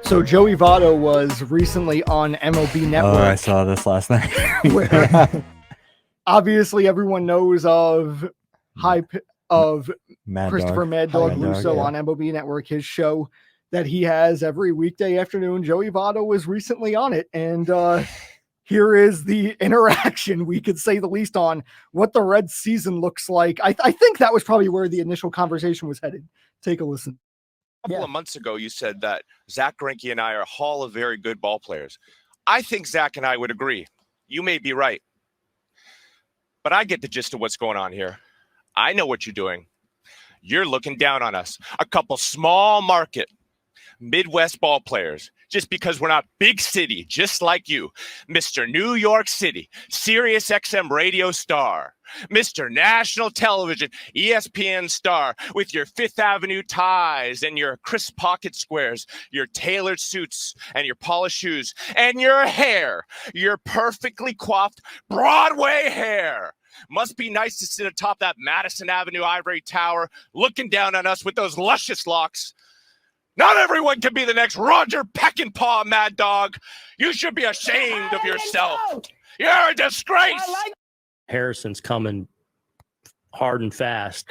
So Joey Votto was recently on MLB Network. Oh, I saw this last night. Where obviously everyone knows of Mad Christopher Dog. Mad Dog Mad Russo Dog, on MLB Network, his show that he has every weekday afternoon. Joey Votto was recently on it, and here is the interaction, we could say the least, on what the Reds season looks like. I think that was probably where the initial conversation was headed. Take a listen. A couple of months ago, you said that Zach Greinke and I are a hall of very good ball players. I think Zach and I would agree. You may be right. But I get the gist of what's going on here. I know what you're doing. You're looking down on us, a couple small market Midwest ball players, just because we're not big city, just like you. Mr. New York City, Sirius XM radio star, Mr. National Television, ESPN star, with your Fifth Avenue ties and your crisp pocket squares, your tailored suits and your polished shoes, and your hair, your perfectly coiffed Broadway hair. Must be nice to sit atop that Madison Avenue ivory tower, looking down on us with those luscious locks. Not everyone can be the next Roger Peckinpah, Mad Dog. You should be ashamed of yourself. You're a disgrace. Harrison's coming hard and fast.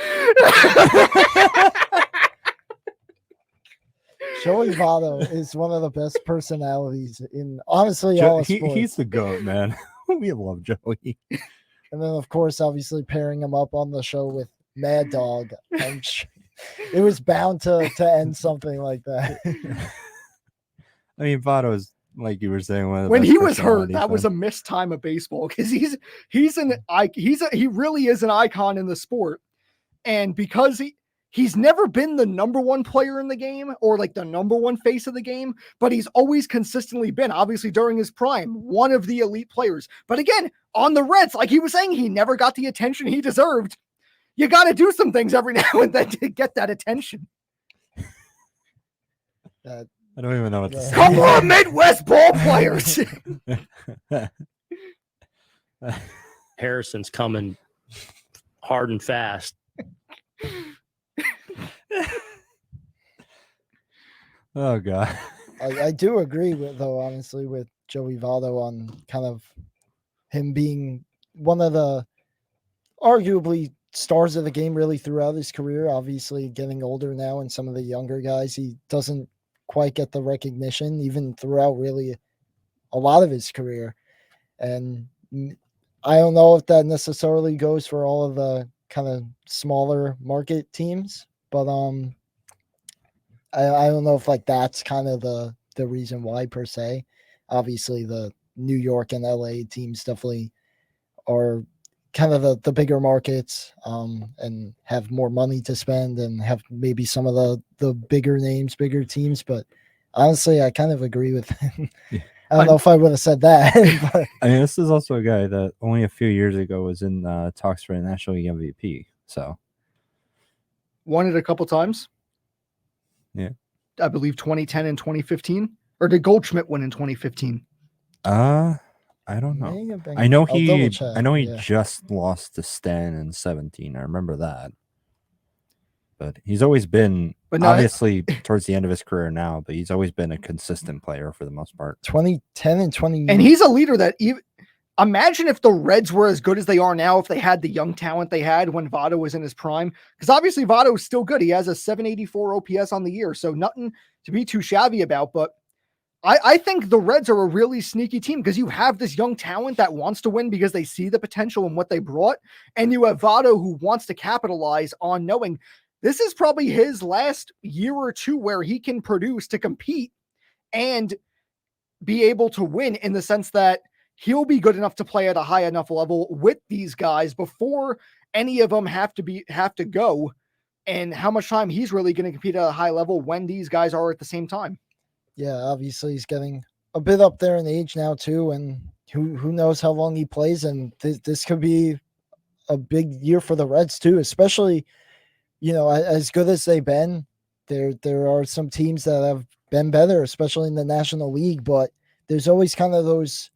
Joey Votto is one of the best personalities in, honestly, all of sports. He's the GOAT, man. We love Joey. And then, of course, obviously pairing him up on the show with Mad Dog. I'm sure it was bound to end something like that. I mean, Votto's, like you were saying, one of the when best he was hurt, that personalities, was a missed time of baseball, because he really is an icon in the sport, and because he's never been the number one player in the game or like the number one face of the game, but he's always consistently been, obviously during his prime, one of the elite players. But again, on the Reds, like he was saying, he never got the attention he deserved. You got to do some things every now and then to get that attention. I don't even know what to say. Couple of Midwest ball players. Harrison's coming hard and fast. Oh, God. I do agree with, though, honestly, with Joey Votto on kind of him being one of the arguably stars of the game really throughout his career. Obviously getting older now, and some of the younger guys, he doesn't quite get the recognition even throughout really a lot of his career. And I don't know if that necessarily goes for all of the kind of smaller market teams, but I don't know if like that's kind of the reason why per se. Obviously the New York and LA teams definitely are kind of the bigger markets, and have more money to spend and have maybe some of the bigger names, bigger teams. But honestly, I kind of agree with him. Yeah. I don't know if I would have said that. But. I mean, this is also a guy that only a few years ago was in talks for a National League MVP. So won it a couple times. Yeah. I believe 2010 and 2015. Or did Goldschmidt win in 2015? I don't know. I know he just lost to Stan in 2017. I remember that. But he's always been, obviously towards the end of his career now, but he's always been a consistent player for the most part. 2010 and 20. And he's a leader that imagine if the Reds were as good as they are now, if they had the young talent they had when Votto was in his prime. Because obviously Votto is still good. He has a 784 OPS on the year, so nothing to be too shabby about. But I think the Reds are a really sneaky team, because you have this young talent that wants to win because they see the potential in what they brought. And you have Votto who wants to capitalize on knowing this is probably his last year or two where he can produce to compete and be able to win, in the sense that he'll be good enough to play at a high enough level with these guys before any of them have to go, and how much time he's really going to compete at a high level when these guys are at the same time. Yeah, obviously he's getting a bit up there in age now too, and who knows how long he plays, and this could be a big year for the Reds too, especially, you know, as good as they've been. There are some teams that have been better, especially in the National League, but there's always kind of those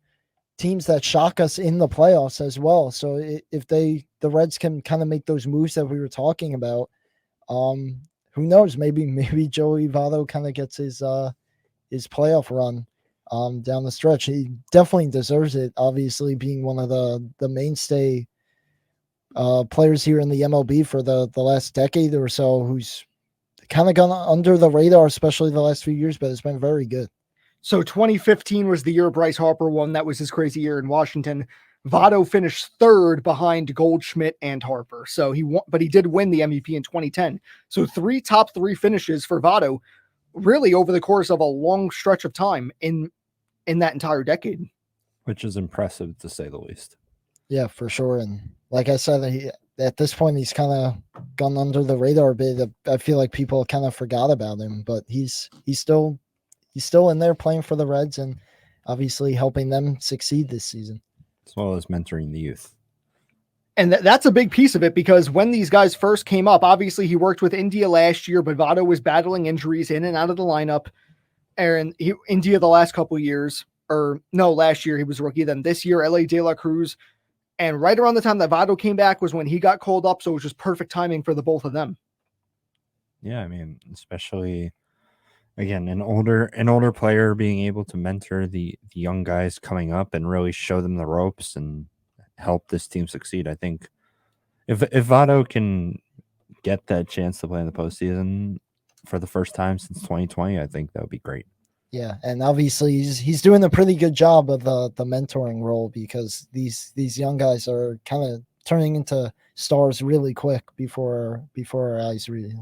teams that shock us in the playoffs as well. So if the Reds can kind of make those moves that we were talking about, who knows, maybe Joey Votto kind of gets his playoff run down the stretch. He definitely deserves it, obviously being one of the mainstay players here in the MLB for the last decade or so, who's kind of gone under the radar, especially the last few years, but it's been very good. So 2015 was the year Bryce Harper won. That was his crazy year in Washington. Votto finished third behind Goldschmidt and Harper. So he won, but he did win the MVP in 2010. So top three finishes for Votto really over the course of a long stretch of time in that entire decade. Which is impressive to say the least. Yeah, for sure. And like I said, at this point, he's kind of gone under the radar a bit. I feel like people kind of forgot about him, but he's still in there playing for the Reds and obviously helping them succeed this season. As well as mentoring the youth. And that's a big piece of it, because when these guys first came up, obviously he worked with India last year, but Votto was battling injuries in and out of the lineup. And India the last couple of years, or no, last year he was rookie. Then this year, LA De La Cruz. And right around the time that Votto came back was when he got called up. So it was just perfect timing for the both of them. Yeah, I mean, especially again, an older player being able to mentor the young guys coming up and really show them the ropes and help this team succeed. I think if Votto can get that chance to play in the postseason for the first time since 2020, I think that would be great. Yeah, and obviously he's doing a pretty good job of the mentoring role, because these young guys are kind of turning into stars really quick before our eyes, really.